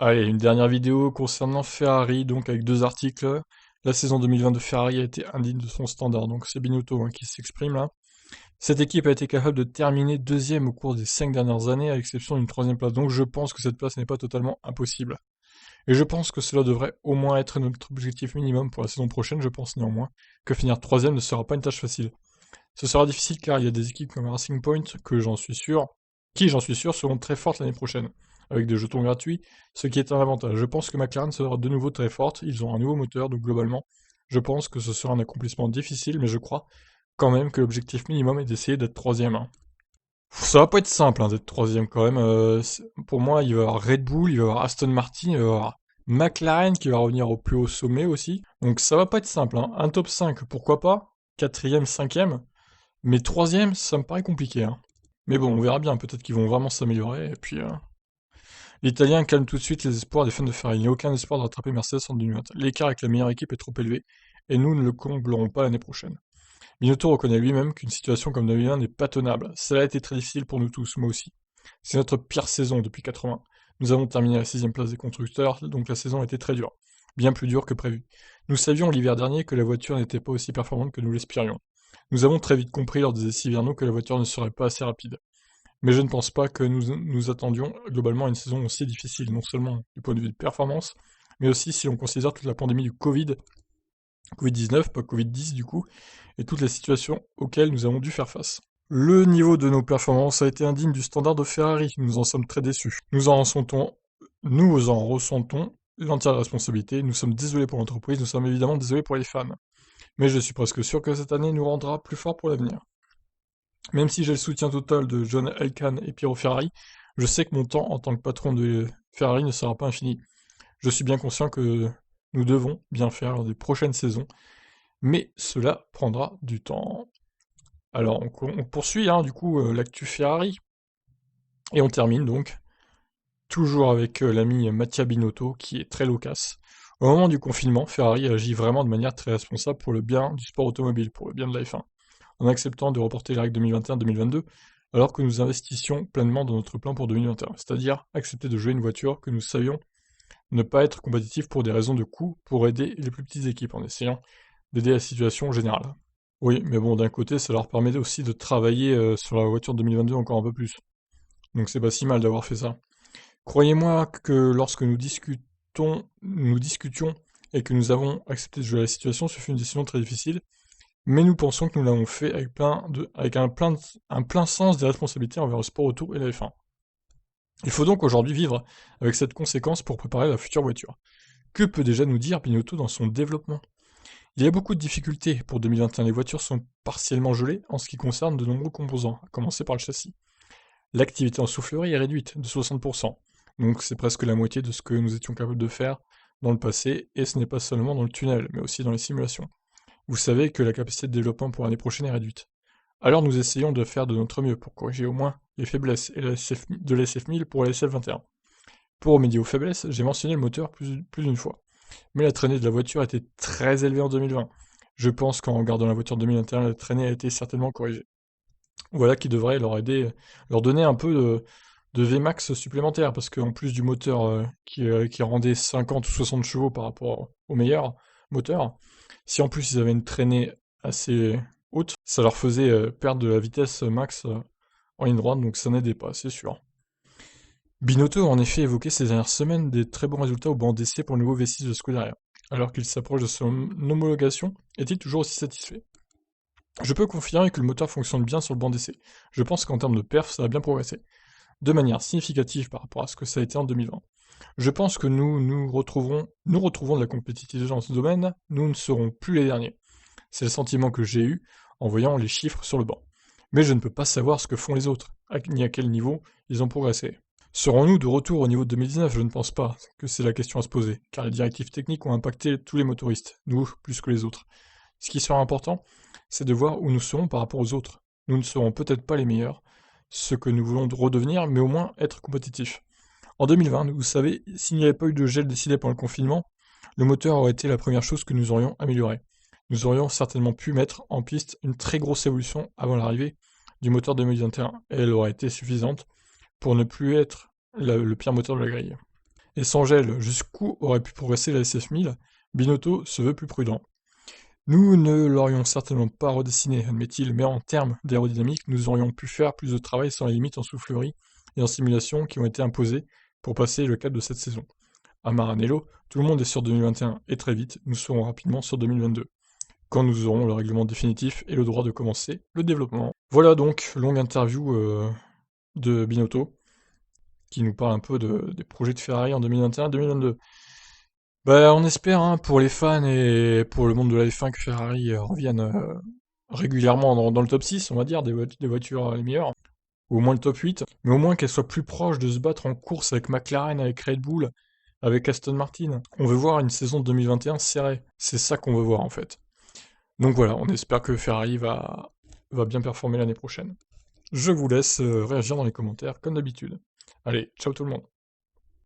Allez, une dernière vidéo concernant Ferrari, donc avec deux articles. La saison 2020 de Ferrari a été indigne de son standard, donc c'est Binotto qui s'exprime là. Cette équipe a été capable de terminer deuxième au cours des 5 dernières années, à l'exception d'une troisième place, donc je pense que cette place n'est pas totalement impossible. Et je pense que cela devrait au moins être notre objectif minimum pour la saison prochaine, je pense néanmoins que finir troisième ne sera pas une tâche facile. Ce sera difficile car il y a des équipes comme Racing Point qui j'en suis sûr seront très fortes l'année prochaine, avec des jetons gratuits, ce qui est un avantage. Je pense que McLaren sera de nouveau très forte, ils ont un nouveau moteur, donc globalement, je pense que ce sera un accomplissement difficile, mais je crois quand même que l'objectif minimum est d'essayer d'être troisième. Ça va pas être simple d'être troisième quand même. Pour moi, il va y avoir Red Bull, il va y avoir Aston Martin, il va y avoir McLaren qui va revenir au plus haut sommet aussi. Donc ça va pas être simple. Un top 5, pourquoi pas. Quatrième, cinquième. Mais troisième, ça me paraît compliqué. Mais bon, on verra bien. Peut-être qu'ils vont vraiment s'améliorer. Et puis, l'Italien calme tout de suite les espoirs des fans de Ferrari. Il n'y a aucun espoir de rattraper Mercedes en 2020. L'écart avec la meilleure équipe est trop élevé. Et nous ne le comblerons pas l'année prochaine. Binotto reconnaît lui-même qu'une situation comme 2020 n'est pas tenable. Cela a été très difficile pour nous tous, moi aussi. C'est notre pire saison depuis 80. Nous avons terminé à la 6ème place des constructeurs, donc la saison était très dure. Bien plus dure que prévu. Nous savions l'hiver dernier que la voiture n'était pas aussi performante que nous l'espérions. Nous avons très vite compris lors des essais hivernaux que la voiture ne serait pas assez rapide. Mais je ne pense pas que nous attendions globalement à une saison aussi difficile, non seulement du point de vue de performance, mais aussi si l'on considère toute la pandémie du Covid-19, pas Covid-10 du coup, et toutes les situations auxquelles nous avons dû faire face. Le niveau de nos performances a été indigne du standard de Ferrari, nous en sommes très déçus. Nous en ressentons l'entière responsabilité, nous sommes désolés pour l'entreprise, nous sommes évidemment désolés pour les fans. Mais je suis presque sûr que cette année nous rendra plus forts pour l'avenir. Même si j'ai le soutien total de John Elkann et Piero Ferrari, je sais que mon temps en tant que patron de Ferrari ne sera pas infini. Je suis bien conscient que nous devons bien faire lors des prochaines saisons, mais cela prendra du temps. Alors on poursuit du coup l'actu Ferrari, et on termine donc, toujours avec l'ami Mattia Binotto, qui est très loquace. Au moment du confinement, Ferrari agit vraiment de manière très responsable pour le bien du sport automobile, pour le bien de la F1, en acceptant de reporter les règles 2021-2022, alors que nous investissions pleinement dans notre plan pour 2021, c'est-à-dire accepter de jouer une voiture que nous savions ne pas être compétitive pour des raisons de coût, pour aider les plus petites équipes, en essayant d'aider la situation générale. Oui, mais bon, d'un côté, ça leur permet aussi de travailler sur la voiture 2022 encore un peu plus. Donc c'est pas si mal d'avoir fait ça. Croyez-moi que lorsque nous discutions et que nous avons accepté de jouer à la situation, ce fut une décision très difficile, mais nous pensons que nous l'avons fait avec un plein sens des responsabilités envers le sport auto et la F1. Il faut donc aujourd'hui vivre avec cette conséquence pour préparer la future voiture. Que peut déjà nous dire Binotto dans son développement? Il y a beaucoup de difficultés pour 2021. Les voitures sont partiellement gelées en ce qui concerne de nombreux composants, à commencer par le châssis. L'activité en soufflerie est réduite de 60%, donc c'est presque la moitié de ce que nous étions capables de faire dans le passé, et ce n'est pas seulement dans le tunnel, mais aussi dans les simulations. Vous savez que la capacité de développement pour l'année prochaine est réduite. Alors nous essayons de faire de notre mieux pour corriger au moins les faiblesses de la SF1000 pour la SF21. Pour remédier aux faiblesses, j'ai mentionné le moteur plus d'une fois. Mais la traînée de la voiture était très élevée en 2020. Je pense qu'en regardant la voiture 2021, la traînée a été certainement corrigée. Voilà qui devrait leur aider, leur donner un peu de Vmax supplémentaire, parce qu'en plus du moteur qui rendait 50 ou 60 chevaux par rapport au meilleur moteur, si en plus ils avaient une traînée assez haute, ça leur faisait perdre de la vitesse max en ligne droite, donc ça n'aidait pas, c'est sûr. Binotto a en effet évoqué ces dernières semaines des très bons résultats au banc d'essai pour le nouveau V6 de Scuderia. Alors qu'il s'approche de son homologation, est-il toujours aussi satisfait? Je peux confirmer que le moteur fonctionne bien sur le banc d'essai. Je pense qu'en termes de perf, ça a bien progressé, de manière significative par rapport à ce que ça a été en 2020. Je pense que nous retrouverons de la compétitivité dans ce domaine, nous ne serons plus les derniers. C'est le sentiment que j'ai eu en voyant les chiffres sur le banc. Mais je ne peux pas savoir ce que font les autres, ni à quel niveau ils ont progressé. Serons-nous de retour au niveau de 2019? Je ne pense pas que c'est la question à se poser, car les directives techniques ont impacté tous les motoristes, nous plus que les autres. Ce qui sera important, c'est de voir où nous serons par rapport aux autres. Nous ne serons peut-être pas les meilleurs, ce que nous voulons redevenir, mais au moins être compétitifs. En 2020, vous savez, s'il n'y avait pas eu de gel décidé pendant le confinement, le moteur aurait été la première chose que nous aurions améliorée. Nous aurions certainement pu mettre en piste une très grosse évolution avant l'arrivée du moteur 2021, et elle aurait été suffisante pour ne plus être le pire moteur de la grille. et sans gel, jusqu'où aurait pu progresser la SF1000, Binotto se veut plus prudent. Nous ne l'aurions certainement pas redessiné, admet-il, mais en termes d'aérodynamique, nous aurions pu faire plus de travail sans les limites en soufflerie et en simulation qui ont été imposées pour passer le cap de cette saison. À Maranello, tout le monde est sur 2021, et très vite, nous serons rapidement sur 2022, quand nous aurons le règlement définitif et le droit de commencer le développement. Voilà donc, longue interview de Binotto, qui nous parle un peu des projets de Ferrari en 2021-2022. Bah, on espère, hein, pour les fans et pour le monde de la F1 que Ferrari revienne régulièrement dans le top 6, on va dire, des voitures les meilleures, ou au moins le top 8, mais au moins qu'elle soit plus proche de se battre en course avec McLaren, avec Red Bull, avec Aston Martin. On veut voir une saison de 2021 serrée, c'est ça qu'on veut voir en fait. Donc voilà, on espère que Ferrari va bien performer l'année prochaine. Je vous laisse réagir dans les commentaires comme d'habitude. Allez, ciao tout le monde.